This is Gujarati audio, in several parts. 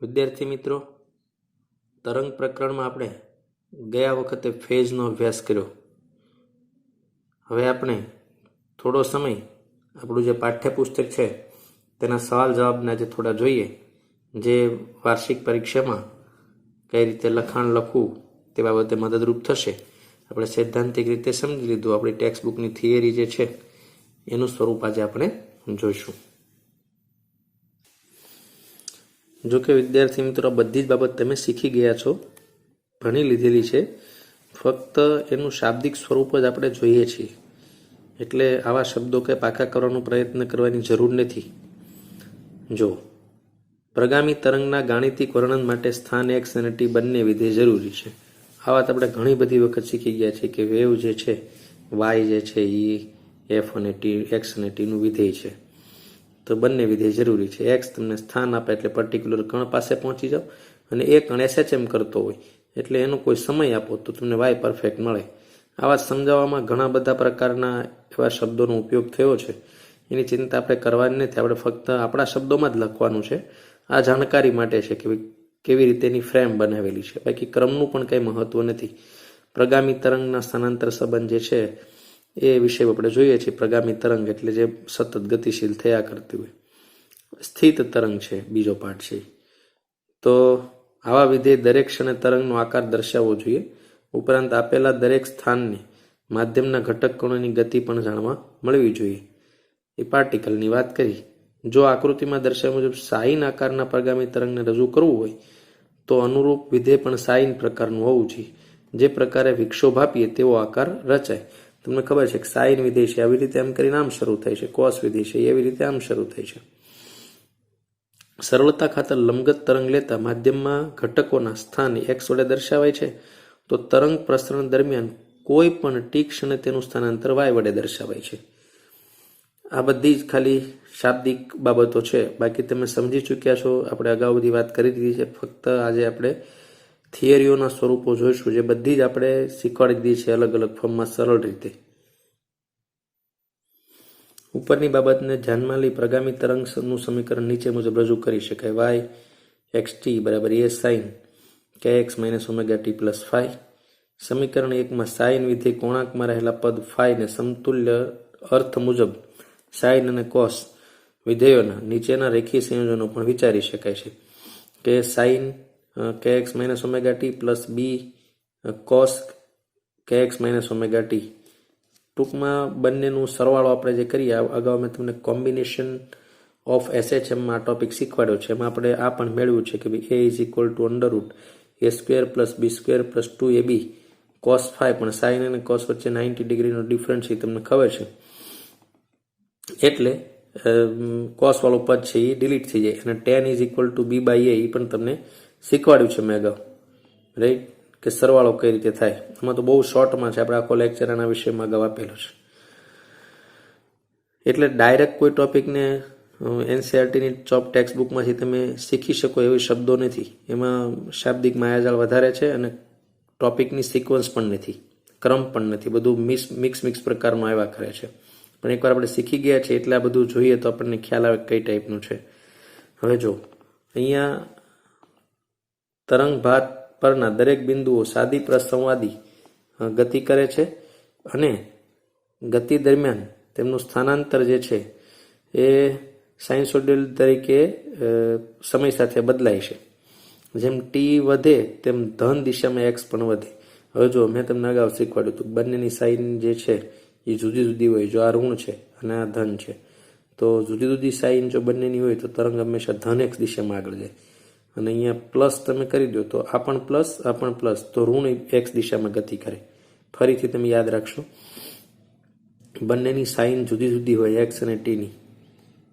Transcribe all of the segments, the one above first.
વિદ્યાર્થી મિત્રો, તરંગ પ્રકરણમાં આપણે ગયા વખતે ફેઝનો અભ્યાસ કર્યો. હવે આપણે થોડો સમય આપણું જે પાઠ્યપુસ્તક છે તેના સવાલ જવાબના જે થોડા જોઈએ, જે વાર્ષિક પરીક્ષામાં કઈ રીતે લખાણ લખવું તે બાબતે મદદરૂપ થશે. આપણે સૈદ્ધાંતિક રીતે સમજી લીધું. આપણી ટેક્સ્ટ બુકની થિયરી જે છે એનું સ્વરૂપ આજે આપણે જોઈશું. જો કે વિદ્યાર્થી મિત્રો, બધી જ બાબત તમે શીખી ગયા છો, ભણી લીધેલી છે. ફક્ત એનું શાબ્દિક સ્વરૂપ જ આપણે જોઈએ છીએ. એટલે આવા શબ્દો કે પાકા કરવાનો પ્રયત્ન કરવાની જરૂર નથી. જો પ્રગામી તરંગના ગાણિતિક વર્ણન માટે સ્થાન x અને t બંને વિધેય જરૂરી છે. આ વાત આપણે ઘણી બધી વખત શીખી ગયા છે કે વેવ જે છે, y જે છે એ f અને t, x અને t નું વિધેય છે. તો બંને વિધેય જરૂરી છે. x તમને સ્થાન આપે એટલે પર્ટિક્યુલર કણ પાસે પહોંચી જાઓ, અને એ કણ SHM કરતો હોય એટલે એનો કોઈ સમય આપો તો તમને y પરફેક્ટ મળે. આવા સમજાવવામાં ઘણા બધા પ્રકારના એવા શબ્દોનો ઉપયોગ થયો છે. એની ચિંતા આપણે કરવાની નથી. આપણે ફક્ત આપણા શબ્દોમાં જ લખવાનું છે. આ જાણકારી માટે છે કે કેવી રીતે એની ફ્રેમ બનાવેલી છે. બાકી ક્રમનું પણ કંઈ મહત્વ નથી. પ્રગામી તરંગના સ્થાનાંતર સંબંધ જે છે એ વિષય આપણે જોઈએ છીએ. પ્રગામી તરંગ એટલે જે સતત ગતિશીલ થયા કરતી હોય. સ્થિત તરંગ છે બીજો પાઠ છે. તો આવા વિધેય દરેક ક્ષણે તરંગનો આકાર દર્શાવવો જોઈએ. ઉપરાંત આપેલા દરેક સ્થાનને માધ્યમના ઘટક કણોની ગતિ પણ જાણવા મળવી જોઈએ. એ પાર્ટિકલની વાત કરી. જો આકૃતિમાં દર્શાવ્યા મુજબ સાઈન આકારના પ્રગામી તરંગને રજૂ કરવું હોય તો અનુરૂપ વિધેય પણ સાઈન પ્રકારનું હોવું જોઈએ. જે પ્રકારે વિક્ષોભ આપીએ તેવો આકાર રચાય. તમને ખબર છે કે સાઈન વિધેય છે આવી રીતે આમ કરીને આમ શરૂ થાય છે, કોસ વિધેય છે એવી રીતે આમ શરૂ થાય છે. સરળતા ખાતર લંબગત તરંગ લેતા માધ્યમમાં ઘટકોના સ્થાને x વડે દર્શાવાય છે, તો તરંગ પ્રસરણ દરમિયાન કોઈ પણ t ક્ષણે તેનું સ્થાનાંતર y વડે દર્શાવાય છે. આ બધી જ ખાલી શાબ્દિક બાબતો છે. બાકી તમે સમજી ચૂક્યા છો. આપણે અગાઉ બધી વાત કરી દીધી છે. ફક્ત આજે આપણે થિયરીઓના સ્વરૂપો જોઈશું, જે બધી જ આપણે શીખવાડી દીધી છે અલગ અલગ ફોર્મમાં સરળ રીતે. ઉપરની બાબતને ધ્યાનમાં લઈ પ્રગામી તરંગનું સમીકરણ નીચે મુજબ રજૂ કરી શકાય. y xt બરાબર a sin kx - omega t plus phi. સમીકરણ 1માં સાઇન વિધેય કોણાંકમાં રહેલા પદ phi ને સમતુલ્ય અર્થ મુજબ સાઇન અને કોસ વિધેયોના નીચેના રેખીય સંયોજનો પણ વિચારી શકાય છે કે sine kx - omega t plus b cos kx - omega t. ટૂંકમાં બંનેનું સરવાળો આપણે જે કરીએ, અગાઉ મેં તમને કોમ્બિનેશન ઓફ SHM માં ટોપિક શીખવાડ્યો છે. એમાં આપણે આ પણ મેળવ્યું છે કે ભાઈ a = √a² + b² + 2ab cos phi, પણ સાઇન અને કોસ વચ્ચે 90 ડિગ્રીનો ડિફરન્સ એ તમને ખબર છે. એટલે કોસ વાળું પદ છે એ ડિલીટ થઈ જાય. અને tan = b/a એ પણ તમને શીખવાડ્યું છે મેં અગાઉ, રાઈટ, કે સરવાળો કઈ રીતે થાય. એમાં તો બહુ શોર્ટમાં છે. આપણે આખો લેક્ચર આના વિષયમાં અગાઉ આપેલો છે. એટલે ડાયરેક્ટ કોઈ ટોપિકને NCERTની ચોપ ટેક્સ્ટ બુકમાંથી તમે શીખી શકો એવી શબ્દો નથી. એમાં શાબ્દિક માયાજાળ વધારે છે અને ટોપિકની સિક્વન્સ પણ નથી, ક્રમ પણ નથી. બધું મિક્સ પ્રકારનું આવ્યા કરે છે. પણ એકવાર આપણે શીખી ગયા છે એટલે આ બધું જોઈએ તો આપણને ખ્યાલ આવે કઈ ટાઈપનું છે. હવે જો અહીંયા તરંગ ભાત પરના દરેક બિંદુઓ સાદી પ્રસંવાદી ગતિ કરે છે, અને ગતિ દરમિયાન તેમનું સ્થાનાંતર જે છે એ સાઇનસોઇડલ તરીકે સમય સાથે બદલાય છે. જેમ t વધે તેમ ધન દિશામાં x પણ વધે. હવે જો મેં તમને અગાઉ શીખવાડ્યું હતું, બંનેની સાઇન જે છે એ જુદી જુદી હોય. જો આ ઋણ છે અને આ ધન છે, તો જુદી જુદી સાઇન જો બંનેની હોય તો તરંગ હંમેશા ધન x દિશામાં આગળ જાય. અને અહીંયા પ્લસ તમે કરી દો તો આ પણ પ્લસ, આ પણ પ્લસ, તો ઋણ x દિશામાં ગતિ કરે. ફરીથી તમે યાદ રાખશો, બંનેની સાઇન જુદી જુદી હોય x અને t ની.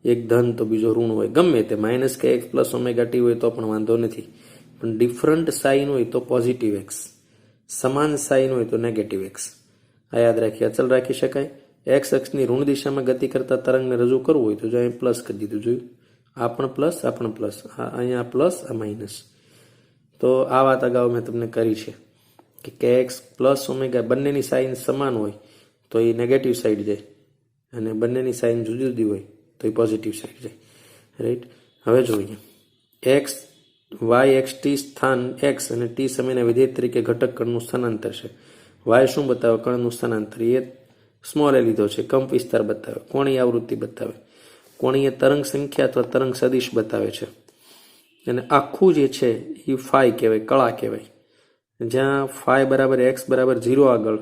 એક ધન તો બીજો ઋણ હોય. ગમે તે -kx + omega t હોય તો પણ વાંધો નથી. પણ ડિફરન્ટ સાઇન હોય તો પોઝિટિવ x, સમાન સાઇન હોય તો નેગેટિવ x. આ યાદ રાખી અચલ રાખી શકાય. x અક્ષની ઋણ દિશામાં ગતિ કરતા તરંગને રજૂ કરવું હોય તો જો અહીં પ્લસ કરી દીધું, જોયું, આ પણ પ્લસ, આ પણ પ્લસ, અહીંયા પ્લસ, આ માઇનસ. તો આ વાત અગાઉ મેં તમને કરી છે કે kx + omega બંનેની સાઇન સમાન હોય તો એ નેગેટિવ સાઈડ જાય, અને બંનેની સાઇન જુદી જુદી હોય તો એ પોઝિટિવ સાઈડ જાય, રાઈટ. હવે જોઈએ x વાય એક્સ ટી સ્થાન એક્સ અને ટી સમયના વિધેય તરીકે ઘટક કણનું સ્થાનાંતર છે. વાય શું બતાવે? કણનું સ્થાનાંતર. એ સ્મોલ એ લીધો છે. કંપ વિસ્તાર બતાવે, કોણીય આવૃત્તિ બતાવે, કોણીય તરંગ સંખ્યા અથવા તરંગ સદિશ બતાવે છે. અને આખું જે છે એ ફાઈ કહેવાય, કળા કહેવાય. જ્યાં ફાઈ બરાબર એક્સ બરાબર 0 આગળ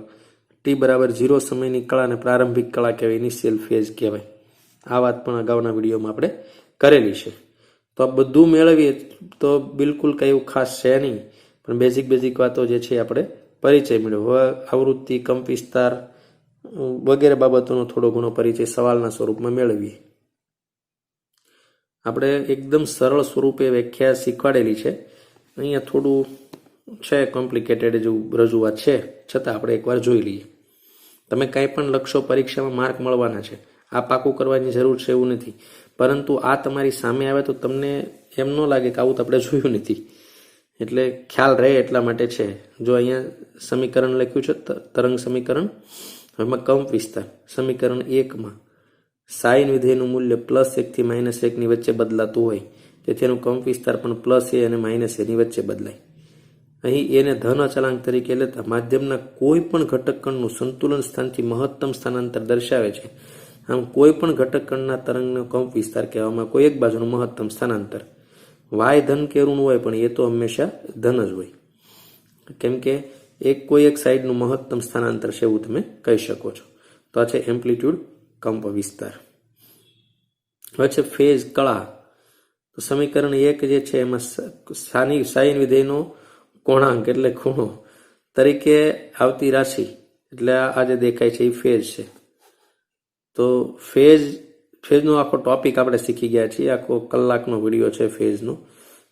ટી બરાબર 0 સમયની કળાને પ્રારંભિક કળા કહેવાય, ઇનિશિયલ ફેઝ કહેવાય. આ વાત પણ અગાઉના વિડીયોમાં આપણે કરેલી છે. તો આ બધું મેળવીએ તો બિલકુલ કંઈ એવું ખાસ છે નહીં, પણ બેઝિક વાતો જે છે આપણે પરિચય મેળવ્યો. હવે આવૃત્તિ, કંપ વિસ્તાર વગેરે બાબતોનો થોડો ઘણો પરિચય સવાલના સ્વરૂપમાં મેળવીએ. આપણે એકદમ સરળ સ્વરૂપે વ્યાખ્યા શીખવાડેલી છે. અહીંયા થોડું છે કોમ્પ્લિકેટેડ જેવું રજૂઆત છે, છતાં આપણે એકવાર જોઈ લઈએ. તમે કંઈ પણ લખશો પરીક્ષામાં માર્ક મળવાના છે. આ પાકું કરવાની જરૂર છે એવું નથી, પરંતુ આ તમારી સામે આવે તો તમને એમ ન લાગે કે આવું તો આપણે જોયું નથી, એટલે ખ્યાલ રહે એટલા માટે છે. જો અહીંયા સમીકરણ લખ્યું છે તરંગ સમીકરણ, એમાં કંપ વિસ્તાર સમીકરણ 1માં સાઇન વિધેયનું મૂલ્ય +1 થી -1 ની વચ્ચે બદલાતું હોય, તેથી એનું કંપ વિસ્તાર પણ +a અને -a ની વચ્ચે બદલાય. અહીં એને ધન અચળાંક તરીકે લેતા માધ્યમના કોઈ પણ ઘટક કણનું સંતુલન સ્થાનથી મહત્તમ સ્થાનાંતર દર્શાવે છે. આમ કોઈ પણ ઘટક કણના તરંગનો કંપ વિસ્તાર કહેવામાં કોઈ એક બાજુનું મહત્તમ સ્થાનાંતર. વાય ધન કે ઋણ હોય, પણ એ તો હંમેશા ધન જ હોય, કેમ કે કોઈ એક સાઈડનું મહત્તમ સ્થાનાંતર છે એવું તમે કહી શકો છો. તો આ છે એમ્પ્લિટ્યુડ કંપ વિસ્તાર. હવે છે ફેઝ કળા. તો સમીકરણ 1 જે છે એમાં સાઇન વિધેયનો કોણાંક એટલે ખૂણો તરીકે આવતી રાશિ, એટલે આ જે દેખાય છે એ ફેઝ છે. તો ફેઝનો આખો ટોપિક આપણે શીખી ગયા છીએ. આખો કલાકનો વિડીયો છે ફેઝનો,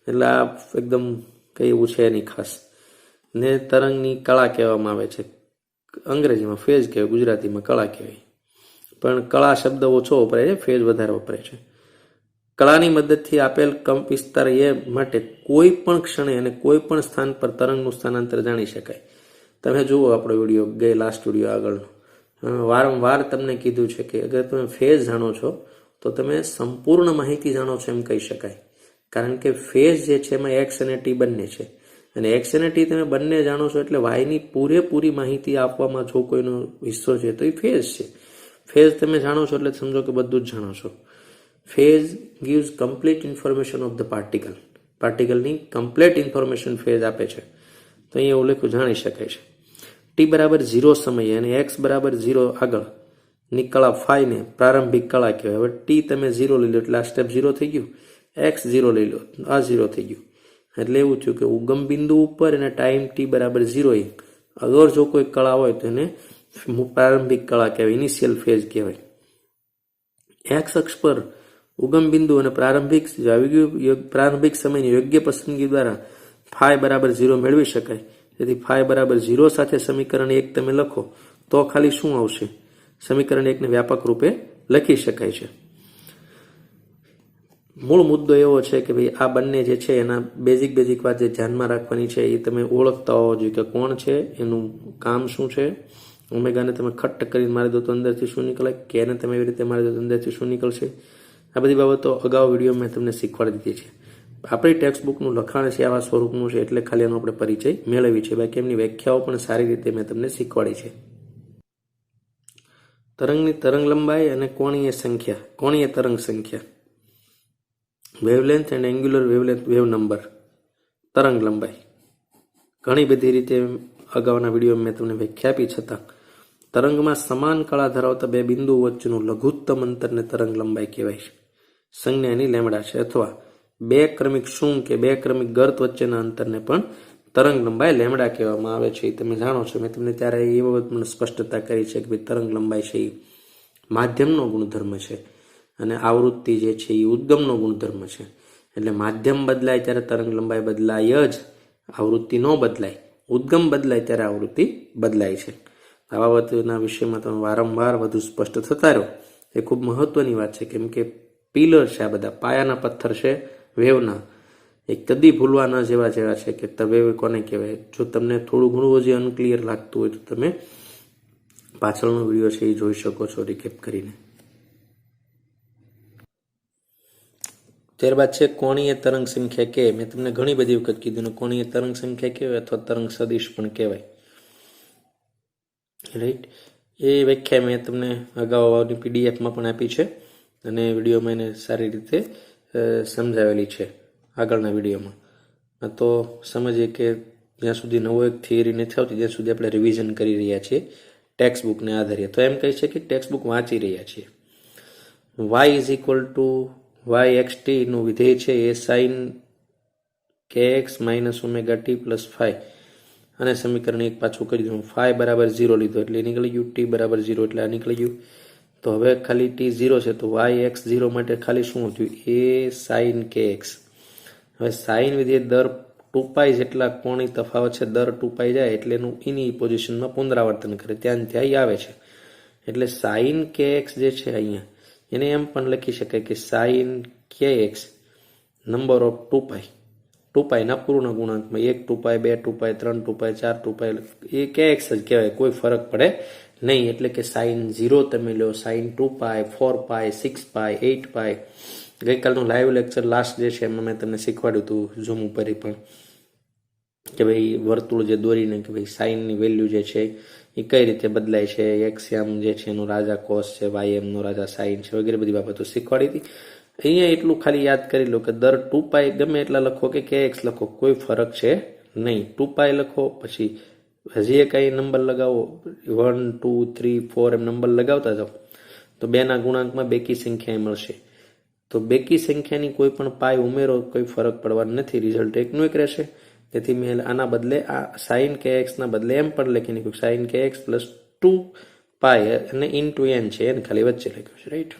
એટલે આ એકદમ કંઈ એવું છે નહીં ખાસ. ને તરંગની કળા કહેવામાં આવે છે. અંગ્રેજીમાં ફેઝ કહેવાય, ગુજરાતીમાં કળા કહેવાય, પણ કળા શબ્દ ઓછો વપરાય છે, ફેઝ વધારે વપરાય છે. કળાની મદદથી આપેલ કંપ વિસ્તાર એ માટે કોઈ પણ ક્ષણે અને કોઈ પણ સ્થાન પર તરંગનું સ્થાનાંતર જાણી શકાય. તમે જુઓ આપણો વિડીયો, લાસ્ટ વિડીયો આગળનો, વારંવાર તમને કીધું છે કે અગર તમે ફેઝ જાણો છો તો તમે સંપૂર્ણ માહિતી જાણો છો એમ કહી શકાય. કારણ કે ફેઝ જે છે એમાં એક્સ અને ટી બંને છે, અને એક્સ અને ટી તમે બંને જાણો છો એટલે વાયની પૂરેપૂરી માહિતી આપવામાં જો કોઈનો હિસ્સો છે તો એ ફેઝ છે. ફેઝ તમે જાણો છો એટલે સમજો કે બધું જ જાણો છો. Phase gives complete information of the particle. પાર્ટિકલની કમ્પ્લીટ ઇન્ફોર્મેશન ફેઝ આપે છે. તો અહીંયા એવું લખ્યું જાણી શકાય છે. ટી બરાબર 0 સમયે અને એક્સ બરાબર 0 આગળ ની કળા ફાઈને પ્રારંભિક કળા કહેવાય. હવે ટી તમે 0 લઈ લો એટલે આ સ્ટેપ 0 થઈ ગયું, એક્સ 0 લઈ લો આ 0 થઈ ગયું. એટલે એવું થયું કે ઉગમ બિંદુ ઉપર અને ટાઈમ ટી બરાબર 0 અગર જો કોઈ કળા હોય તો એને પ્રારંભિક કળા કહેવાય, ઇનિશિયલ ફેઝ કહેવાય. એક્સ અક્ષ પર ઉગમ બિંદુ અને પ્રારંભિક સમયની યોગ્ય પસંદગી દ્વારા ફાઈ બરાબર 0 મેળવી શકાય. તેથી ફાઈ બરાબર 0 સાથે સમીકરણ 1 તમે લખો તો ખાલી શું આવશે? સમીકરણ 1 ને વ્યાપક રૂપે લખી શકાય છે. મૂળ મુદ્દો એવો છે કે ભાઈ આ બંને જે છે એના બેઝિક વાત જે ધ્યાનમાં રાખવાની છે એ તમે ઓળખતા હોવો જોઈએ કે કોણ છે, એનું કામ શું છે. ઓમેગાને તમે ખટ્ટ કરીને મારી દો તો અંદરથી શું નીકળે, કેને તમે એવી રીતે મારી દો તો અંદરથી શું નીકળશે. આ બધી બાબતો અગાઉ વિડીયો મેં તમને શીખવાડી દીધી છે. આપણી ટેક્સ્ટ બુકનું લખાણ છે આવા સ્વરૂપનું છે, એટલે ખાલી એનો આપણે પરિચય મેળવી છે. બાકી એમની વ્યાખ્યાઓ પણ સારી રીતે મેં તમને શીખવાડી છે. તરંગની તરંગ લંબાઈ અને કોણીય તરંગ સંખ્યા, wavelength and angular wavelength wave number, તરંગ લંબાઈ. ઘણી બધી રીતે અગાઉના વિડીયો મેં તમને વ્યાખ્યા આપી, છતાં તરંગમાં સમાન કળા ધરાવતા બે બિંદુઓ વચ્ચેનું લઘુત્તમ અંતરને તરંગ લંબાઈ કહેવાય છે. સંજ્ઞા એની લેમડા છે. અથવા બે ક્રમિક શૂન કે બે ક્રમિક ગર્ત વચ્ચેના અંતરને પણ તરંગ લંબાઈ લેમડા કહેવામાં આવે છે. તમે જાણો છો, મેં તમને ત્યારે એ બાબત મને સ્પષ્ટતા કરી છે કે ભાઈ તરંગ લંબાઈ છે એ માધ્યમનો ગુણધર્મ છે અને આવૃત્તિ જે છે એ ઉદ્ગમનો ગુણધર્મ છે. એટલે માધ્યમ બદલાય ત્યારે તરંગ લંબાઈ બદલાય જ, આવૃત્તિ ન બદલાય. ઉદ્ગમ બદલાય ત્યારે આવૃત્તિ બદલાય છે. આ બાબતના વિષયમાં તમે વારંવાર વધુ સ્પષ્ટ થતા રહો એ ખૂબ મહત્વની વાત છે, કેમ કે પિલર છે, આ બધા પાયાના પથ્થર છે વેવના, એ કદી ભૂલવા ન જેવા છે કે વેવ કોને કહેવાય. જો તમને થોડું ઘણું હજી અનક્લિયર લાગતું હોય તો તમે પાછળનો વિડીયો છે એ જોઈ શકો છો રિકેપ કરીને. ત્યારબાદ છે કોણીય તરંગ સંખ્યા કે. મેં તમને ઘણી બધી વખત કીધું ને કોણીય તરંગ સંખ્યા કહેવાય અથવા તરંગ સદિશ પણ કહેવાય. રાઈટ, એ વ્યાખ્યા મેં તમને અગાઉની પીડીએફમાં પણ આપી છે અને વિડીયોમાં એને સારી રીતે સમજાવેલી છે આગળના વિડીયોમાં. તો સમજીએ કે જ્યાં સુધી નવો એક થિયરી નથી આવતી ત્યાં સુધી આપણે રિવિઝન કરી રહ્યા છીએ ટેક્સ્ટ બુકને આધારે. તો એમ કહી છે કે ટેક્સ્ટ બુક વાંચી રહ્યા છીએ. y is equal to yxt નું વિધેય છે એ sine kx minus omega T plus phi, અને સમીકરણ એક પાછું કરી દીધું. ફાઈ બરાબર 0 લીધો એટલે નીકળી ગયું, ટી બરાબર 0 એટલે આ નીકળી ગયું. તો હવે ખાલી ટી 0 છે તો yx0 માટે ખાલી શું થયું? એ સાઇન kx. હવે સાઇન વિધેય દર 2π જેટલા કોણી તફાવત છે, દર 2π જાય એટલે એનું એની પોઝિશનમાં પુનરાવર્તન કરે, ત્યાં ત્યાં આવે છે. એટલે સાઇન kx જે છે અહીંયા એને એમ પણ લખી શકાય કે સાઇન kx નંબર ઓફ 2π, 2π ના પૂર્ણ ગુણાંકમાં 1 2π 2 2π 3 2π 4 2π એ kx જ કહેવાય, કોઈ ફરક પડે નહીં. એટલે કે સાઇન 0 તમે લો, સાઇન 2π 4π 6π 8π. ગઈકાલનું લાઈવ લેક્ચર લાસ્ટ જે છે એમાં મેં તમને શીખવાડ્યું હતું ઝૂમ ઉપર પણ કે ભાઈ વર્તુળ જે દોરીને કે ભાઈ સાઇનની વેલ્યુ જે છે એ કઈ રીતે બદલાય છે, એક્સએમ જે છે એનો રાજા કોસ છે, વાયએમ નો રાજા સાઇન છે, વગેરે બધી બાબતો શીખવાડી હતી. અહીંયા એટલું ખાલી યાદ કરી લો કે દર 2π ગમે એટલા લખો કે kx લખો કોઈ ફરક છે નહીં. 2π લખો પછી હજી કઈ નંબર લગાવો, 1 2 3 4 એમ નંબર લગાવતા જાઓ તો બેના ગુણાંકમાં બેકી સંખ્યા મળશે. તો બેકી સંખ્યાની કોઈ પણ પાય ઉમેરો કોઈ ફરક પડવાનો નથી, રિઝલ્ટ એકનું એક રહેશે. તેથી મેં આના બદલે આ સાઇન kx ના બદલે એમ પણ લખી નાખ્યું સાઇન kx પ્લસ 2π અને ઇન્ટુ n છે, એને ખાલી વચ્ચે લખ્યું છે. રાઈટ,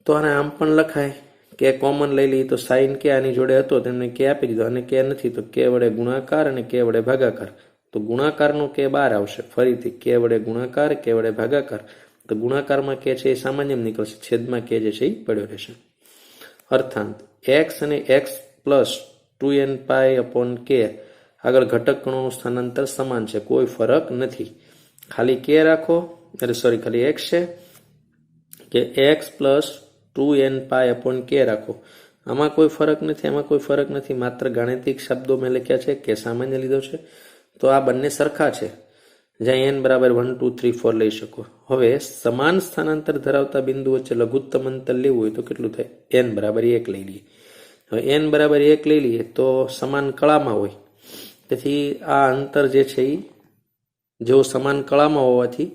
તો આને આમ પણ લખાય કે કોમન લઈ લઈએ તો સાઇન કે આની જોડે હતો તેમને કે આપી દીધો અને કે નથી તો કે વડે ગુણાકાર અને કે વડે ભાગાકાર. તો ગુણાકારનો કે 12 આવશે, ફરીથી કે વડે ગુણાકાર કે વડે ભાગાકાર. તો ગુણાકારમાં કે છે એ સામાન્ય નીકળશે, છેદમાં કે જે છે એ પડ્યો રહેશે. અર્થાંત x અને x plus 2nπ upon k આગળ ઘટક કણોનું સ્થાનાંતર સમાન છે, કોઈ ફરક નથી. ખાલી કે રાખો, ખાલી x છે કે x plus 2nπ upon k રાખો, આમાં કોઈ ફરક નથી, આમાં કોઈ ફરક નથી, માત્ર ગાણિતિક શબ્દો મેં લખ્યા છે કે સામાન્ય લીધો છે. તો આ બંને સરખા છે, જ્યાં n બરાબર 1 2 3 4 લઈ શકો. હવે સમાન સ્થાનાંતર ધરાવતા બિંદુ વચ્ચે લઘુત્તમ અંતર લેવું હોય તો કેટલું થાય? n બરાબર 1 લઈ લઈએ. હવે n બરાબર 1 લઈ લઈએ તો સમાન કળામાં હોય, તેથી આ અંતર જે છે એ જેવો સમાન કળામાં હોવાથી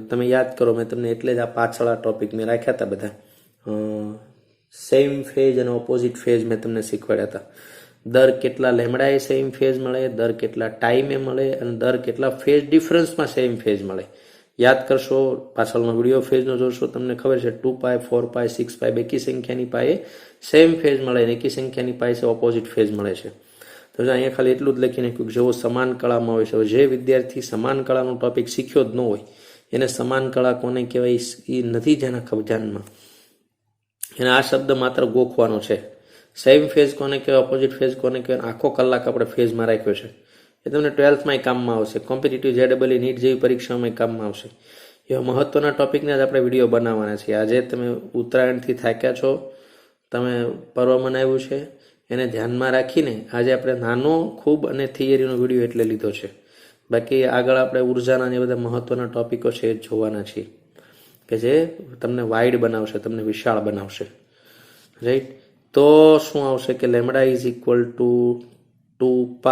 તમે યાદ કરો મેં તમને એટલે જ આ પાછળ આ ટોપિક મેં રાખ્યા હતા બધા સેમ ફેઝ અને ઓપોઝિટ ફેઝ મેં તમને શીખવાડ્યા હતા. દર કેટલા લેમડાએ સેમ ફેઝ મળે, દર કેટલા ટાઈમે મળે અને દર કેટલા ફેઝ ડિફરન્સમાં સેમ ફેઝ મળે. યાદ કરશો, પાછળનો વિડીયો ફેઝનો જોશો, તમને ખબર છે 2π 4π 6π બેકી સંખ્યાની પાયે સેમ ફેઝ મળે અને એકી સંખ્યાની પાયે ઓપોઝિટ ફેઝ મળે છે. તો અહીંયા ખાલી એટલું જ લખી નાખ્યું કે જેવો સમાન કળામાં હોય છે. જે વિદ્યાર્થી સમાન કળાનો ટોપિક શીખ્યો જ ન હોય એને સમાન કળા કોને કહેવાય એ નથી જેના ધ્યાનમાં, એને આ શબ્દ માત્ર ગોખવાનો છે. સેમ ફેઝ કોને કહેવાય, ઓપોઝિટ ફેઝ કોને કહેવાય, આખો કલાક આપણે ફેઝમાં રાખ્યો છે. એ તમને 12થમાં કામમાં આવશે, કોમ્પિટિટિવ JEE નીટ જેવી પરીક્ષામાં કામમાં આવશે. એવા મહત્વના ટોપિકને જ આપણે વિડીયો બનાવવાના છે. આજે તમે ઉત્તરાયણથી થાક્યા છો, તમે પર્વ મનાવ્યું છે, એને ધ્યાનમાં રાખીને આજે આપણે નાનો ખૂબ અને થિયરીનો વિડીયો એટલે લીધો છે. બાકી આગળ આપણે ઉર્જાના જે બધા મહત્વના ટોપિકો છે એ જોવાના છીએ કે જે તમને વાઇડ બનાવશે, તમને વિશાળ બનાવશે. રાઈટ, તો શું આવશે કે lambda is equal to 2π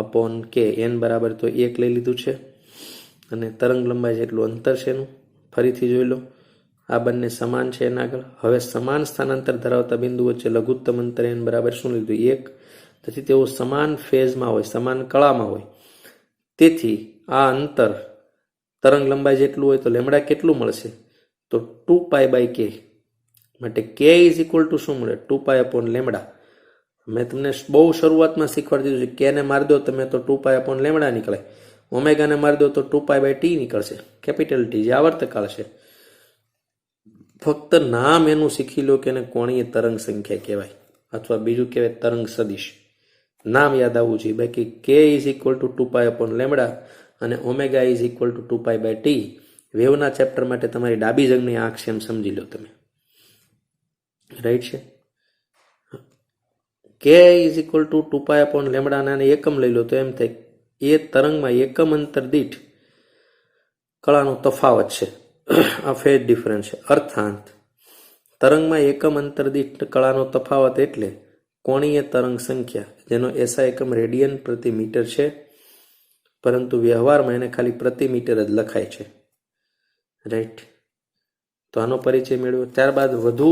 upon k, n બરાબર તો 1 લઈ લીધું છે અને તરંગ લંબાઈ જેટલું અંતર છે એનું ફરીથી જોઈ લો. આ બંને સમાન છે એના આગળ. હવે સમાન સ્થાનાંતર ધરાવતા બિંદુ વચ્ચે લઘુત્તમ અંતર n બરાબર શું લીધું? 1. તેથી તેઓ સમાન ફેઝમાં હોય, સમાન કળામાં હોય. તેથી આ અંતર તરંગ લંબાઈ જેટલું હોય તો લેમડા કેટલું મળશે? તો 2π બાય k. માટે k ઇઝ ઇક્વલ ટુ શું મળે? 2π અપોન લેમડા. મેં તમને બહુ શરૂઆતમાં શીખવાડી દીધું છે, k ને મારી દો તમે તો 2π અપોન લેમડા નીકળે, ઓમેગાને મારી દો તો 2π બાય t નીકળશે, કેપિટલ T જે આવર્તકાળ છે. ફક્ત નામ એનું શીખી લો કે એને કોણીય તરંગ સંખ્યા કહેવાય અથવા બીજું કહેવાય તરંગ સદિશ. નામ યાદ આવવું જોઈએ. બાકી k is equal to 2π upon lambda અને omega is equal to 2π by t વેવના ચેપ્ટર માટે તમારી ડાબી જંગની આંખ છે એમ સમજી લો તમે. રાઈટ છે. કે ઇઝ ઇક્વલ ટુ 2π/λ અને એકમ લઈ લો તો એમ થાય એ તરંગમાં એકમ અંતર દીઠ કળાનો તફાવત છે, આ ફેઝ ડિફરન્સ છે. અર્થાંત તરંગમાં એકમ અંતર દીઠ કળાનો તફાવત એટલે કોણીય તરંગ સંખ્યા, જેનો એસઆઈ એકમ રેડિયન પ્રતિ મીટર છે, પરંતુ વ્યવહારમાં એને ખાલી પ્રતિ મીટર જ લખાય છે. રાઈટ. તો આનો પરિચય મેળવ્યો. ત્યારબાદ વધુ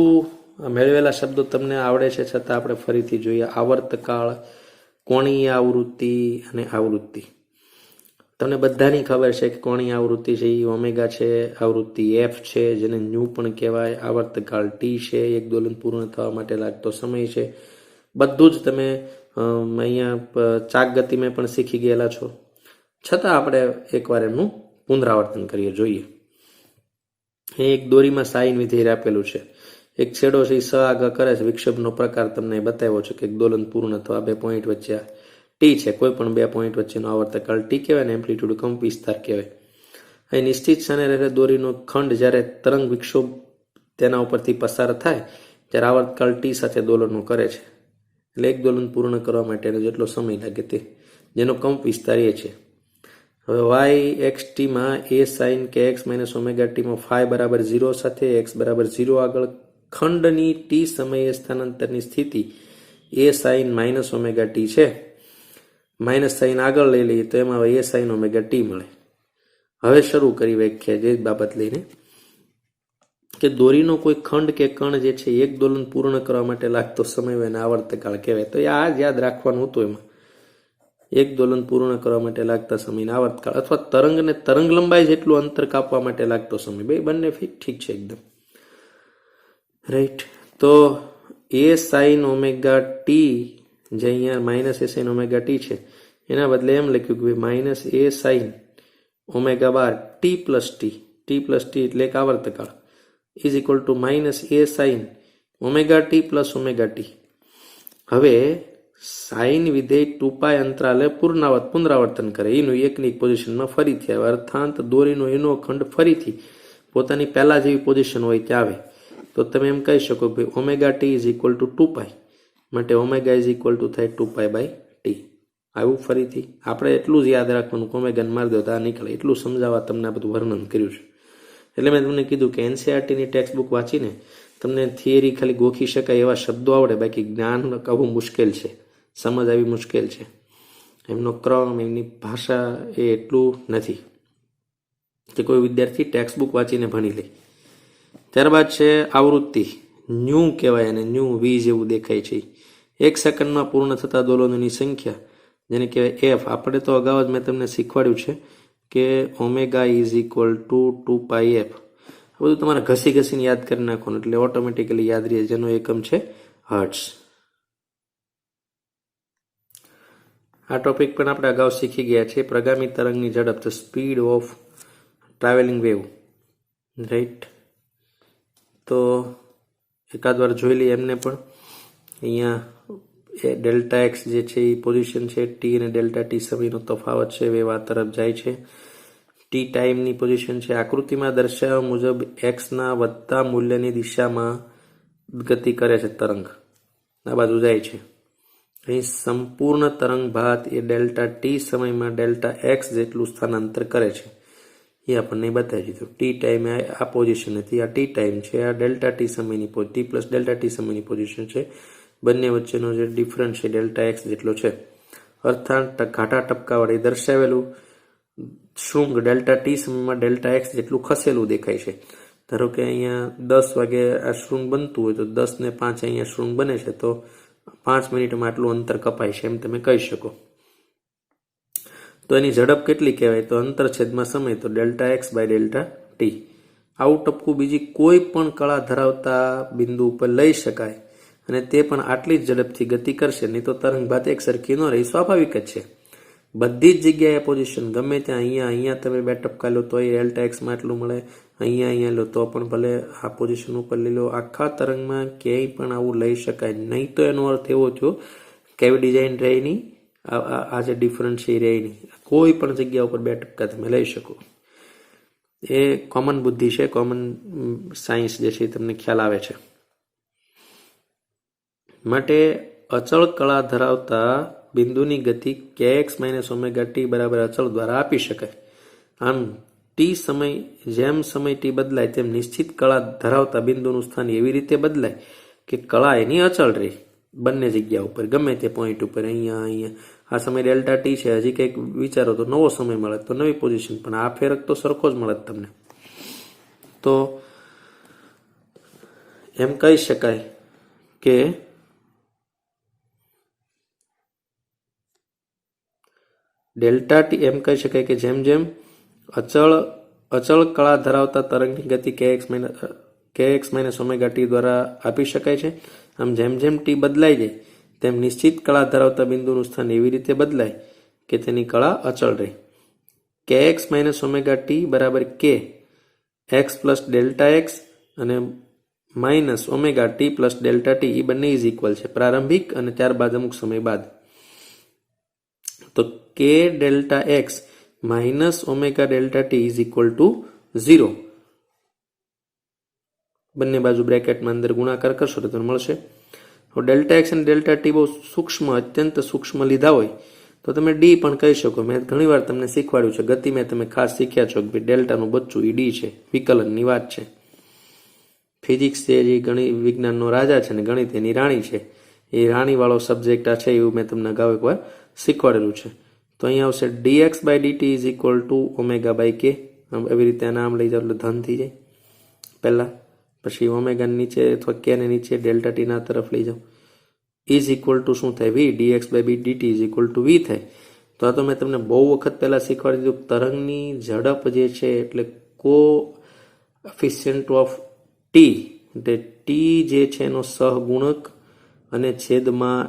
મેળવેલા શબ્દો તમને આવડે છે છતાં આપણે ફરીથી જોઈએ. આવર્તકાળ, કોણીય આવૃત્તિ અને આવૃત્તિ. તમને બધાની ખબર છે કે કોણીય આવૃત્તિ છે એ ઓમેગા છે, આવૃત્તિ એફ છે જેને ન્યુ પણ કહેવાય, આવર્તકાળ ટી છે, એક દોલન પૂર્ણ થવા માટે લાગતો સમય છે. બધું જ તમે અહીંયા ચાક ગતિમાં પણ શીખી ગયેલા છો, છતાં આપણે એકવાર એમનું પુનરાવર્તન કરીએ, જોઈએ. એક દોરીમાં સાઈન વિધેય આપેલું છે, એક છેડો છે એ સ આગળ કરે છે, વિક્ષેપનો પ્રકાર તમને બતાવ્યો છે કે એક દોલન પૂર્ણ થવા 2 પોઈન્ટ વચ્ચે ટી છે, કોઈ પણ 2 પોઈન્ટ વચ્ચેનો આવર્તકાળ ટી કહેવાય ને એમ્પ્લિટ્યુડ કંપ વિસ્તાર કહેવાય. અહીં નિશ્ચિત ક્ષણે રહે દોરીનો ખંડ જ્યારે તરંગ વિક્ષેપ તેના ઉપરથી પસાર થાય ત્યારે આવર્તકાળ ટી સાથે દોલનો કરે છે. એટલે એક દોલન પૂર્ણ કરવા માટેનો જેટલો સમય લાગે તે, જેનો કંપ વિસ્તાર એ છે. હવે વાય એક્સ ટીમાં એ સાઇન કે એક્સ માઇનસ ઓમેગા ટીમાં ફાઈ બરાબર 0 સાથે એક્સ બરાબર 0 આગળ ખંડની ટી સમયે સ્થાનાંતરની સ્થિતિ એ સાઇન માઇનસ ઓમેગા ટી છે. માઇનસ સાઇન આગળ લઈ લઈએ તો એમાં એ સાઇન ઓમેગા ટી મળે. હવે શરૂ કરી વ્યાખ્યા જે બાબત લઈને કે દોરીનો કોઈ ખંડ કે કણ જે છે એક દોલન પૂર્ણ કરવા માટે લાગતો સમય હોય એને આવર્તકાળ કહેવાય. તો આ જ યાદ રાખવાનું હતું. એમાં એક દોલન પૂર્ણ કરવા માટે લાગતા સમયને આવર્તકાળ, અથવા તરંગને તરંગ લંબાઈ જેટલું અંતર કાપવા માટે લાગતો સમય, બંને ઠીક છે એકદમ. રાઈટ. તો એ સાઇન ઓમેગા ટી જે અહીંયા minus A sine omega T છે એના બદલે એમ લખ્યું કે માઇનસ એ સાઇન ઓમેગા બાર ટી પ્લસ ટી એટલે એક આવર્તકાળ is equal to minus A sine omega T plus omega T. હવે સાઇન વિધેય 2π અંતરાલે પુનરાવર્તન કરે, એનું એકની એક પોઝિશનમાં ફરીથી આવે. અર્થાંત દોરીનો એનો ખંડ ફરીથી પોતાની પહેલા જેવી પોઝિશન હોય ત્યાં આવે. તો તમે એમ કહી શકો કે omega T is equal to 2π, માટે ઓમેગા ઇઝ ઇક્વલ ટુ થાય 2π/t. આવું ફરીથી આપણે એટલું જ યાદ રાખવાનું કે ઓમેગાને મારી દો તો આ નીકળે, એટલું સમજાવવા તમને આ બધું વર્ણન કર્યું છે. એટલે મેં તમને કીધું કે એનસીઆરટીની ટેક્સ્ટ બુક વાંચીને તમને થિયરી ખાલી ગોખી શકાય એવા શબ્દો આવડે, બાકી જ્ઞાન કહવું મુશ્કેલ છે, સમજ આવી મુશ્કેલ છે. એમનો ક્રમ, એમની ભાષા એ એટલું નથી કે કોઈ વિદ્યાર્થી ટેક્સ્ટ બુક વાંચીને ભણી લે. ત્યારબાદ છે આવૃત્તિ, ન્યુ કહેવાય, અને ન્યુ વી જેવું દેખાય છે. 1 સેકન્ડમાં પૂર્ણ થતા દોલનોની સંખ્યા જેને કહેવાય એફ. આપણે તો અગાઉ જ મેં તમને શીખવાડ્યું છે કે omega is equal two 2πf. આ બધું તમારે ઘસીને યાદ કરી નાખવાનું એટલે ઓટોમેટિકલી યાદ રહે, જેનો એકમ છે હર્ટ્ઝ. આ ટોપિક પણ આપણે અગાઉ શીખી ગયા છે. પ્રગામી તરંગની ઝડપ, the speed of travelling wave. Right. તો એકાદ વાર જોઈ લઈએ એમને પણ. અહીંયા ડેલ્ટા એક્સ જે છે એ પોઝિશન છે, ટી અને ડેલ્ટા ટી સમયનો તફાવત છે, વેવ આ તરફ જાય છે. ટી ટાઈમની પોઝિશન છે. આકૃતિમાં દર્શાવ્યા મુજબ એક્સના વધતા મૂલ્યની દિશામાં ગતિ કરે છે તરંગ, આ બાજુ જાય છે. અહીં સંપૂર્ણ તરંગ ભાત એ ડેલ્ટા ટી સમયમાં ડેલ્ટા એક્સ જેટલું સ્થાનાંતર કરે છે, એ આપણને બતાવી દીધું. ટી ટાઈમે આ પોઝિશન હતી, આ ટી ટાઈમ છે, આ ડેલ્ટા ટી સમયની ટી પ્લસ ડેલ્ટા ટી સમયની પોઝિશન છે. બંને વચ્ચેનો જે ડિફરન્સ છે ડેલ્ટા એક્સ જેટલો છે. અર્થાત ઘાટા ટપકા વડે દર્શાવેલું શૃંગ ડેલ્ટા ટી સમયમાં ડેલ્ટા એક્સ જેટલું ખસેલું દેખાય છે. ધારો કે અહીંયા 10 વાગે આ શૃંગ બનતું હોય તો 10 ને 5 અહીંયા શૃંગ બને છે, તો 5 મિનિટમાં આટલું અંતર કપાય છે એમ તમે કહી શકો. તો એની ઝડપ કેટલી કહેવાય? તો અંતર છેદમાં સમય, તો delta x by delta T. આવું ટપકું બીજી કોઈ પણ કળા ધરાવતા બિંદુ ઉપર લઈ શકાય અને તે પણ આટલી જ ઝડપથી ગતિ કરશે, નહીં તો તરંગ ભાત એક સરખી ન રહી, સ્વાભાવિક જ છે. બધી જ જગ્યાએ પોઝિશન ગમે ત્યાં, અહીંયા તમે 2 ટપકા લો તો એ ડેલ્ટા એક્સમાં એટલું મળે, અહીંયા લો તો પણ ભલે આ પોઝિશન ઉપર લઈ લો. આખા તરંગમાં ક્યાંય પણ આવું લઈ શકાય નહીં. તો એનો અર્થ એવો થયો કે આવી ડિઝાઇન રહે નહીં, આ જે ડિફરન્સ છે એ રહે નહીં. કોઈ પણ જગ્યા ઉપર 2 ટપકા તમે લઈ શકો. એ કોમન બુદ્ધિ છે, કોમન સાયન્સ જે છે એ તમને ખ્યાલ આવે છે. માટે અચળ કળા ધરાવતા બિંદુની ગતિ kx માઇનસ ઓમેગા ટી બરાબર અચળ દ્વારા આપી શકાય. આમ ટી સમય જેમ સમય ટી બદલાય તેમ નિશ્ચિત કળા ધરાવતા બિંદુનું સ્થાન એવી રીતે બદલાય કે કળા એની અચળ રહે બંને જગ્યા ઉપર, ગમે તે પોઈન્ટ ઉપર. અહીંયા આ સમય ડેલ્ટા ટી છે, હજી કંઈક વિચારો તો નવો સમય મળે તો નવી પોઝિશન, પણ આ ફેરક તો સરખો જ મળે તમને. તો એમ કહી શકાય કે ડેલ્ટા ટી એમ કહી શકાય કે જેમ જેમ અચળ કળા ધરાવતા તરંગની ગતિ kx માઇનસ ઓમેગા ટી દ્વારા આપી શકાય છે. આમ જેમ જેમ ટી બદલાઈ જાય તેમ નિશ્ચિત કળા ધરાવતા બિંદુનું સ્થાન એવી રીતે બદલાય કે તેની કળા અચળ રહે. kx માઇનસ ઓમેગા ટી બરાબર k x plus delta X અને minus omega T plus delta T એ બંને ઇઝ ઇક્વલ છે પ્રારંભિક અને ત્યારબાદ અમુક સમય બાદ. તો k delta x minus omega delta T is equal two 0. બંને બાજુ બ્રેકેટમાં અંદર ગુણાકાર કરશો તો તમને મળશે. ડેલ્ટા એક્સ અને ડેલ્ટા ટી બહુ સૂક્ષ્મ, અત્યંત સૂક્ષ્મ લીધા હોય તો તમે ડી પણ કહી શકો. મેં ઘણી વાર તમને શીખવાડ્યું છે, ગતિ મેં તમે ખાસ શીખ્યા છો કે ડેલ્ટાનું બચ્ચું એ ડી છે, વિકલનની વાત છે. ફિઝિક્સ છે જે ગણિત વિજ્ઞાનનો રાજા છે ને ગણિત એની રાણી છે, એ રાણીવાળો સબ્જેક્ટ આ છે એવું મેં તમને અગાઉ એકવાર શીખવાડેલું છે. તો અહીંયા આવશે dx by dt is equal to omega by K. એવી રીતે આના આમ લઈ જાઓ એટલે ધન થઈ જાય પહેલાં, પછી ઓમેગા નીચે અથવા કે ને નીચે ડેલ્ટા ટી ના તરફ લઈ જાઓ. ઇઝ ઇક્વલ ટુ શું થાય? V. dx by B dt is equal to V થાય. તો આ તો મેં તમને બહુ વખત પહેલાં શીખવાડી દીધું. તરંગની ઝડપ જે છે એટલે કોએફિશિયન્ટ ઓફ ટી, એટલે ટી જે છે એનો સહગુણક અને છેદમાં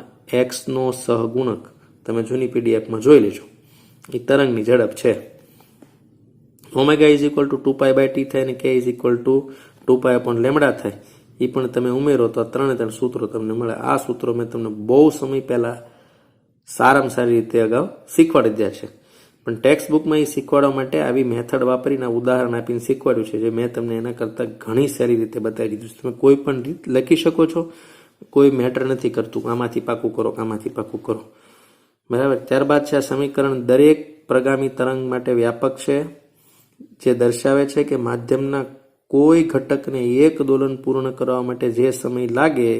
એક્સનો સહગુણક તમે જૂની પીડીએફમાં જોઈ લેજો. એ તરંગની ઝડપ છે. Omega is equal to 2π by T થાય અને K is equal to 2π upon lambda થાય. એ પણ તમે ઉમેરો તો 3 સૂત્રો તમને મળે. આ સૂત્રો મેં તમને બહુ સમય પહેલાં સારામાં સારી રીતે અગાઉ શીખવાડી દીધા છે, પણ ટેક્સ્ટ બુકમાં એ શીખવાડવા માટે આવી મેથડ વાપરીને ઉદાહરણ આપીને શીખવાડ્યું છે, જે મેં તમને એના કરતાં ઘણી સારી રીતે બતાવી દીધું છે. તમે કોઈ પણ રીત લખી શકો છો, કોઈ મેટર નથી કરતું આમાંથી પાકું કરો આમાંથી પાકું કરો, બરાબર. ત્યારબાદ છે આ સમીકરણ દરેક પ્રગામી તરંગ માટે વ્યાપક છે, જે દર્શાવે છે કે માધ્યમના કોઈ ઘટકને એક દોલન પૂર્ણ કરવા માટે જે સમય લાગે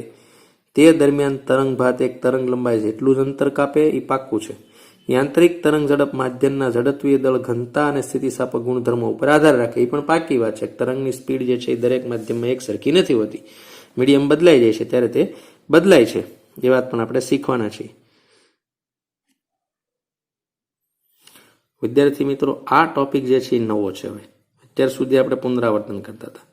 તે દરમિયાન તરંગ ભાત એક તરંગ લંબાઈ જેટલું જ અંતર કાપે એ પાક્કું છે. યાંત્રિક તરંગ ઝડપ માધ્યમના ઝડપીય દળ ઘનતા અને સ્થિતિસ્થાપક ગુણધર્મો ઉપર આધાર રાખે. એ પણ પાકી વાત છે. તરંગની સ્પીડ જે છે એ દરેક માધ્યમમાં એક સરખી નથી હોતી. મીડિયમ બદલાઈ જાય છે ત્યારે તે બદલાય છે. એ વાત પણ આપણે શીખવાના છીએ. વિદ્યાર્થી મિત્રો, આ ટોપિક જે છે એ નવો છે. હવે અત્યાર સુધી આપણે પુનરાવર્તન કરતા હતા.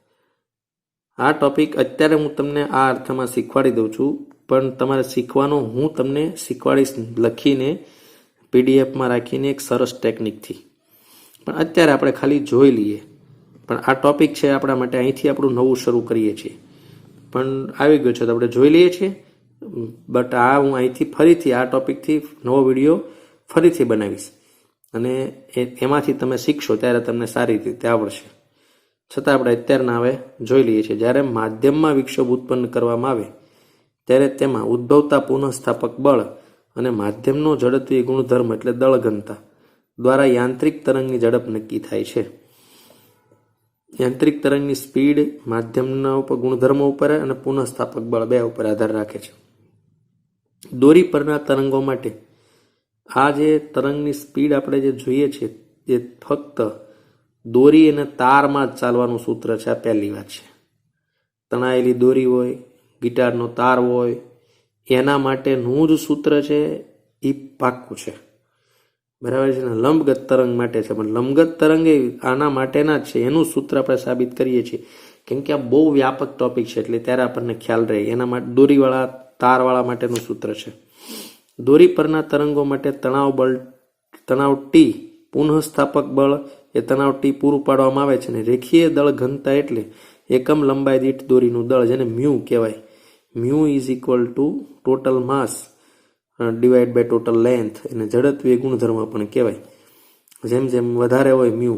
આ ટોપિક અત્યારે હું તમને આ અર્થમાં શીખવાડી દઉં છું, પણ તમારે શીખવાનો હું તમને શીખવાડીશ લખીને પીડીએફમાં રાખીને એક સરસ ટેકનિકથી. પણ અત્યારે આપણે ખાલી જોઈ લઈએ. પણ આ ટોપિક છે આપણા માટે, અહીંથી આપણું નવું શરૂ કરીએ છીએ. પણ આવી ગયો છે તો આપણે જોઈ લઈએ છીએ. બટ આ હું અહીંથી ફરીથી આ ટોપિકથી નવો વિડીયો ફરીથી બનાવીશ અને એમાંથી તમે શીખશો ત્યારે તમને સારી રીતે આવડશે. છતાં આપણે અત્યારના હવે જોઈ લઈએ છીએ. જ્યારે માધ્યમમાં વિક્ષોભ ઉત્પન્ન કરવામાં આવે ત્યારે તેમાં ઉદ્ભવતા પુનઃસ્થાપક બળ અને માધ્યમનો ઝડપી ગુણધર્મ એટલે દળ ઘનતા દ્વારા યાંત્રિક તરંગની ઝડપ નક્કી થાય છે. યાંત્રિક તરંગની સ્પીડ માધ્યમના ઉપર ગુણધર્મો ઉપર અને પુનઃસ્થાપક બળ બે ઉપર આધાર રાખે છે. દોરી પરના તરંગો માટે આ જે તરંગની સ્પીડ આપણે જે જોઈએ છે એ ફક્ત દોરી અને તારમાં જ ચાલવાનું સૂત્ર છે. આ પહેલી વાત છે. તણાયેલી દોરી હોય, ગિટારનો તાર હોય, એના માટેનું જ સૂત્ર છે એ પાક્કું છે, બરાબર છે ને. લંબગત તરંગ માટે છે, પણ લંબગત તરંગ એ આના માટેના જ છે. એનું સૂત્ર આપણે સાબિત કરીએ છીએ, કેમ કે આ બહુ વ્યાપક ટોપિક છે એટલે ત્યારે આપણને ખ્યાલ રહે. એના માટે દોરીવાળા તારવાળા માટેનું સૂત્ર છે. દોરી પરના તરંગો માટે તણાવ ટી પુનઃસ્થાપક બળ એ તણાવ ટી પૂરું પાડવામાં આવે છે અને રેખીય દળ ઘનતા એટલે એકમ લંબાઈ દીઠ દોરીનું દળ, જેને મ્યુ કહેવાય. Mu is equal to total mass divide by total length. એને ઝડપીય ગુણધર્મ પણ કહેવાય. જેમ જેમ વધારે હોય મ્યુ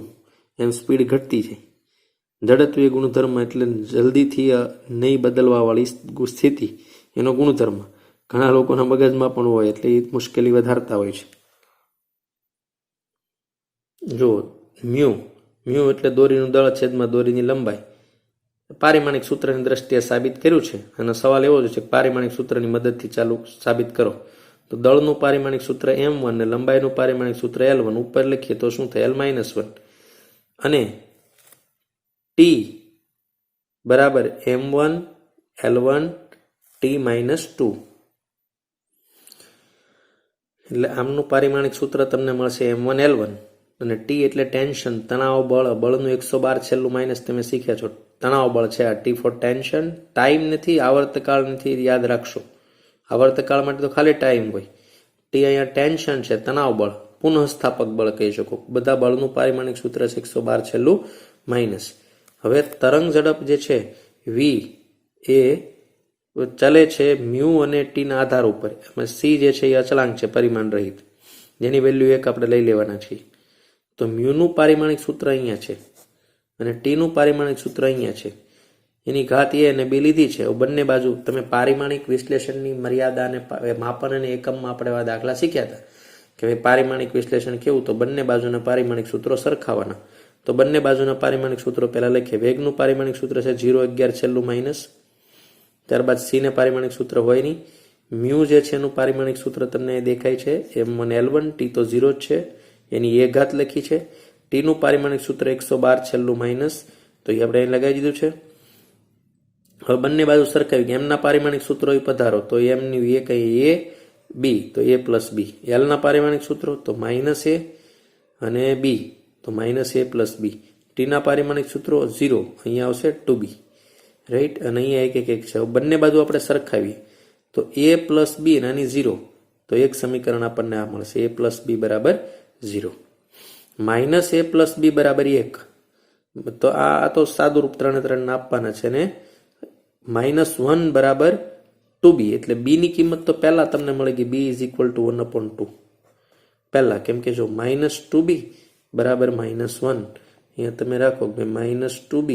એમ સ્પીડ ઘટતી જાય. ઝડપીય ગુણધર્મ એટલે જલ્દીથી નહીં બદલવાવાળી સ્થિતિ, એનો ગુણધર્મ. ઘણા લોકોના મગજમાં પણ હોય એટલે એ મુશ્કેલી વધારતા હોય છે. જો મ્યુ એટલે દોરીનું દળ છેદમાં દોરીની લંબાઈ. પારિમાણિક સૂત્રની દ્રષ્ટિએ સાબિત કર્યું છે અને સવાલ એવો છે કે પારિમાણિક સૂત્રની મદદથી ચાલુ સાબિત કરો. તો દળનું પારિમાણિક સૂત્ર m1 અને લંબાઈનું પારિમાણિક સૂત્ર l1 ઉપર લખીએ તો શું થાય l-1 અને t બરાબર m1 l1 t-2 એટલે આમનું પારિમાણિક સૂત્ર તમને મળશે m1 l1 અને t એટલે ટેન્શન તણાવ બળનું 112 છેલ્લું માઇનસ તમે શીખ્યા છો. તણાવ બળ છે આ. t ફોર ટેન્શન, ટાઈમ નથી, આવર્તકાળ નથી, યાદ રાખશો. આવર્તકાળ માટે તો ખાલી ટાઈમ હોય. ટી અહીંયા ટેન્શન છે, તણાવ બળ, પુનઃસ્થાપક બળ કહી શકો. બધા બળનું પારિમાણિક સૂત્ર છે 112 છેલ્લું માઇનસ. હવે તરંગ ઝડપ જે છે v એ ચલે છે મ્યુ અને ટી ના આધાર ઉપર. એમાં c જે છે એ અચળાંક છે પરિમાણ રહિત, જેની વેલ્યુ 1 આપણે લઈ લેવાના છીએ. તો મ્યુનું પારિમાણિક સૂત્ર અહીંયા છે અને ટીનું પારિમાણિક સૂત્ર અહીંયા છે. એની ઘાત a અને b લીધી છે. બંને બાજુ તમે પારિમાણિક વિશ્લેષણની મર્યાદા અને માપન અને એકમમાં આપણે આ દાખલા શીખ્યા હતા કે ભાઈ પારિમાણિક વિશ્લેષણ કેવું, તો બંને બાજુના પારિમાણિક સૂત્રો સરખાવાના. તો બંને બાજુના પારિમાણિક સૂત્રો પહેલા લખીએ. વેગનું પારિમાણિક સૂત્ર છે 0-11 છેલ્લું માઇનસ. ત્યારબાદ c ને પારિમાણિક સૂત્ર હોય નહીં. મ્યુ જે છે એનું પારિમાણિક સૂત્ર તમને દેખાય છે m1 l1, t તો 0 જ છે, એની a ઘાત લખી છે. ટીનું પારિમાણિક સૂત્ર 112 છેલ્લું માઇનસ, તો એ આપણે અહીં લગાવી દીધું છે. હવે બંને બાજુ સરખાવી એમના પારિમાણિક સૂત્રો પધારો તો એમની એ કઈ a b તો a પ્લસ b. એલના પારિમાણિક સૂત્રો તો માઇનસ a અને b તો માઇનસ a પ્લસ b. ટીના પારિમાણિક સૂત્રો 0, અહીંયા આવશે 2b, રાઈટ. અને અહીંયા એક છે. બંને બાજુ આપણે સરખાવીએ તો a પ્લસ b અને 0, તો એક સમીકરણ આપણને આ મળશે a પ્લસ b બરાબર 0. માઇનસ a પ્લસ b બરાબર 1, તો આ તો સાદું રૂપ 3 આપવાના છે ને -1 બરાબર 2b, એટલે b ની કિંમત તો પહેલા તમને મળી ગઈ b ઇઝ ઇક્વલ ટુ 1/2 પહેલા, કેમ કે જો -2b બરાબર -1 અહીંયા તમે રાખો કે -2b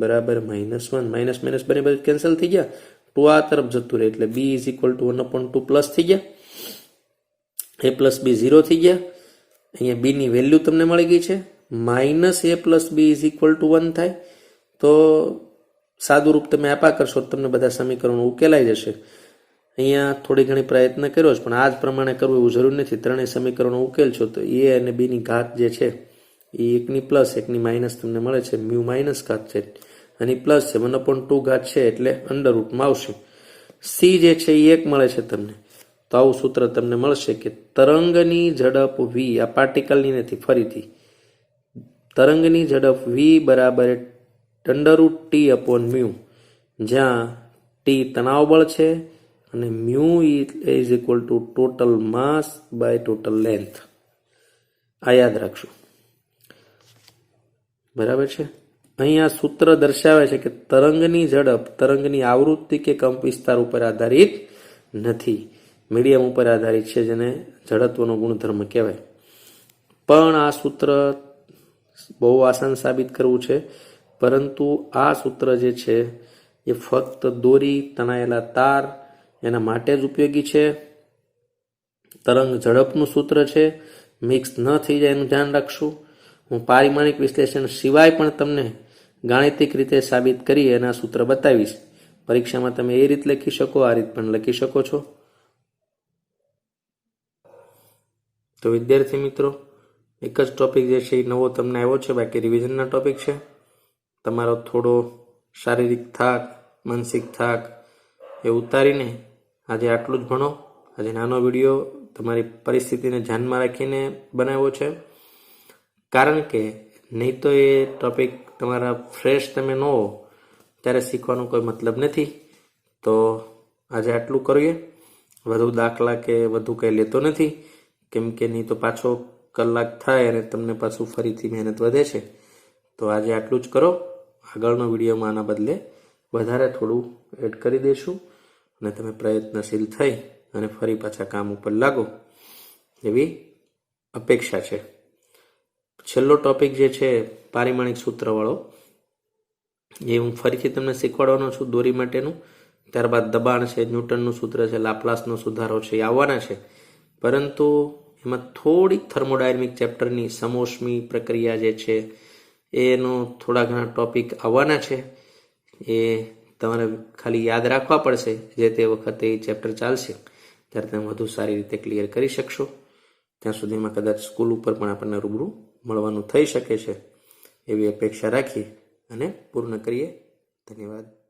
બરાબર -1, માઇનસ માઇનસ બંને બાજુ કેન્સલ થઈ ગયા, 2 આ તરફ જતું રહે એટલે b is equal two 1/2 plus થઈ ગયા, a પ્લસ b 0 થઈ ગયા. અહીંયા b ની વેલ્યુ તમને મળી ગઈ છે, -a plus b is equal two 1 થાય. તો સાદું રૂપ તમે આપા કરશો તમને બધા સમીકરણો ઉકેલાઈ જશે. અહીંયા થોડી ઘણી પ્રયત્ન કર્યો છે પણ આ જ પ્રમાણે કરવું એવું જરૂર નથી. ત્રણેય સમીકરણો ઉકેલશો તો a અને b ની ઘાત જે છે એ એકની પ્લસ એકની માઇનસ તમને મળે છે. મ્યુ માઇનસ ઘાત છે અને પ્લસ છે 1/2 ઘાત છે એટલે અંડર રૂટમાં આવશે. c જે છે એ 1 મળે છે તમને. તો આવું સૂત્ર તમને મળશે કે તરંગની ઝડપ v, આ પાર્ટિકલની નથી, ફરીથી તરંગની ઝડપ v બરાબર √t/μ, જ્યાં t તણાવ બળ છે અને mu is equal to total mass by total length. આ યાદ રાખજો, બરાબર છે. અહીંયા સૂત્ર દર્શાવે છે કે તરંગની ઝડપ તરંગની આવૃત્તિ કે કંપ વિસ્તાર ઉપર આધારિત નથી, મીડિયમ ઉપર આધારિત છે, જેને જડત્વનો ગુણધર્મ કહેવાય. પણ આ સૂત્ર બહુ આસાન સાબિત કરવું છે, પરંતુ આ સૂત્ર જે છે એ ફક્ત દોરી, તણાયેલા તાર એના માટે જ ઉપયોગી છે. તરંગ ઝડપનું સૂત્ર છે, મિક્સ ન થઈ જાય એનું ધ્યાન રાખશું. હું પારિમાણિક વિશ્લેષણ સિવાય પણ તમને ગાણિતિક રીતે સાબિત કરી અને આ સૂત્ર બતાવીશ. પરીક્ષામાં તમે એ રીત લખી શકો, આ રીત પણ લખી શકો છો. તો વિદ્યાર્થી મિત્રો, એક જ ટોપિક જે છે એ નવો તમને આવ્યો છે, બાકી રિવિઝનના ટોપિક છે. તમારો થોડો શારીરિક થાક, માનસિક થાક એ ઉતારીને આજે આટલું જ ભણો. આજે નાનો વિડીયો તમારી પરિસ્થિતિને ધ્યાનમાં રાખીને બનાવ્યો છે, કારણ કે નહીં તો એ ટોપિક તમારા ફ્રેશ તમે ન હો ત્યારે શીખવાનો કોઈ મતલબ નથી. તો આજે આટલું કરીએ, વધુ દાખલા કે વધુ કંઈ લેતો નથી, કેમ કે નહીં તો પાછો કલાક થાય અને તમને પાછું ફરીથી મહેનત વધે છે. તો આજે આટલું જ કરો. આગળનો વિડીયોમાં આના બદલે વધારે થોડું એડ કરી દઈશું અને તમે પ્રયત્નશીલ થઈ અને ફરી પાછા કામ ઉપર લાગો એવી અપેક્ષા છે. છેલ્લો ટોપિક જે છે પારિમાણિક સૂત્રવાળો, એ હું ફરીથી તમને શીખવાડવાનો છું દોરી માટેનું. ત્યારબાદ દબાણ છે, ન્યૂટનનું સૂત્ર છે, લાપ્લાસનો સુધારો છે, એ આવવાના છે. પરંતુ એમાં થોડીક થર્મોડાયનેમિક ચેપ્ટરની સમોષ્મી પ્રક્રિયા જે છે એનો થોડા ઘણા ટોપિક આવવાના છે. એ તમારે ખાલી યાદ રાખવા પડશે. જે તે વખતે એ ચેપ્ટર ચાલશે ત્યારે તમે વધુ સારી રીતે ક્લિયર કરી શકશો. ત્યાં સુધીમાં કદાચ સ્કૂલ ઉપર પણ આપણને રૂબરૂ મળવાનું થઈ શકે છે એવી અપેક્ષા રાખી અને પૂર્ણ કરીએ. ધન્યવાદ.